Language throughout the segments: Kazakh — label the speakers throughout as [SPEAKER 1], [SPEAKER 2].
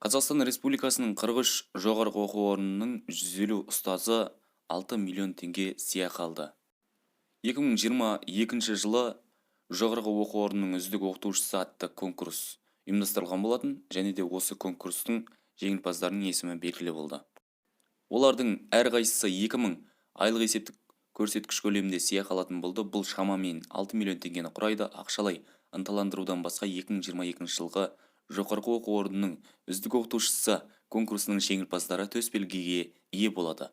[SPEAKER 1] Қазақстан Республикасының 43 жоғарғы оқу орнының 150 ұстазы 6 миллион теңге сыйақы алды. 2022 жылы жоғарғы оқу орнының үздік оқытушысы атты конкурс ұйымдастырылған болатын, және де осы конкурстың жеңімпаздарының есімі белгілі болды. Олардың әрқайсысы 2000 айлық есептік көрсеткіш көлемінде сыйақы алатын болды. Бұл шамамен 6 миллион теңгені құрайды. Ақшалай ынталандырудан басқа 2022 жылғы жоғарғы оқу орнының үздік оқытушысы конкурсының жеңімпаздары төсбелгіге ие болады.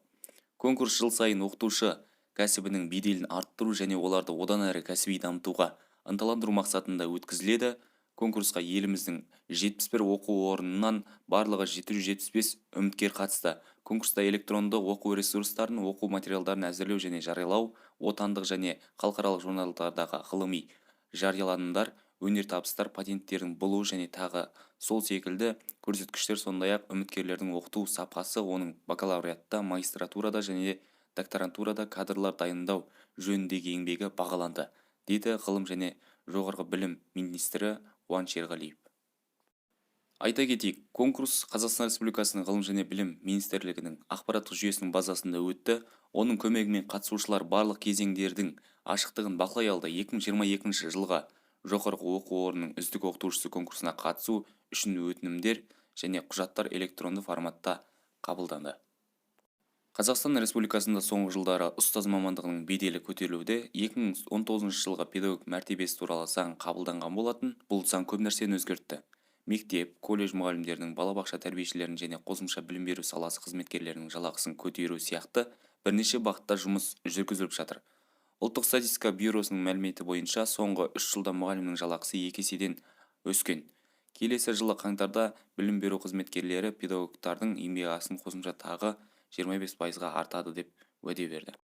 [SPEAKER 1] Конкурс жыл сайын оқытушы кәсібінің беделін арттыру және оларды одан әрі кәсіби дамытуға ынталандыру мақсатында өткізіледі. Конкурсқа еліміздің 71 оқу орнынан барлығы 775 үміткер қатысты. Конкурста электронды оқу ресурстарын, оқу материалдарын әзірлеу және жариялау, отандық және халықаралық журналдардағы ғылыми жарияланымдар, өнертабыстар, патенттердің болуы және тағы сол секілді көрсеткіштер, сондай-ақ үміткерлердің оқыту сапасы, оның бакалавриатта, магистратурада және докторантурада кадрлар дайындау жөніндегі еңбегі бағаланды, деді ғылым және жоғарғы білім министрі Қуаныш Ерғалиев. Айта кетейік, конкурс Қазақстан Республикасының ғылым және білім министрлігінің ақпараттық жүйесінің базасында өтті. Оның көмегімен қатысушылар барлық кезеңдердің ашықтығын бақылай алды. 2022 жылға жоғарғы оқу орнының үздік оқытушысы конкурсына қатысу үшін өтінімдер және құжаттар электронды форматта қабылданды. Қазақстан Республикасында соңғы жылдары ұстаз мамандығының беделі көтерілуде. 2019 жылға педагог мәртебесі туралы заң қабылданған болатын. Бұл заң көп нәрсені өзгертті. Мектеп, колледж мұғалімдерінің, балабақша тәрбиешілерінің және қосымша білім беру саласы қызметкерлерінің жалақысын көтеру сияқты бірнеше бағытта жұмыс жүргізіліп жатыр. Ұлттық статистика бюросының мәліметі бойынша соңғы 3 жылда мұғалімнің жалақысы 2 еседен өскен. Келесі жылы қаңтарда білім беру қызметкерлері педагогтардың еңбекақысын қосымша тағы 25%-ға артады деп уәде берді.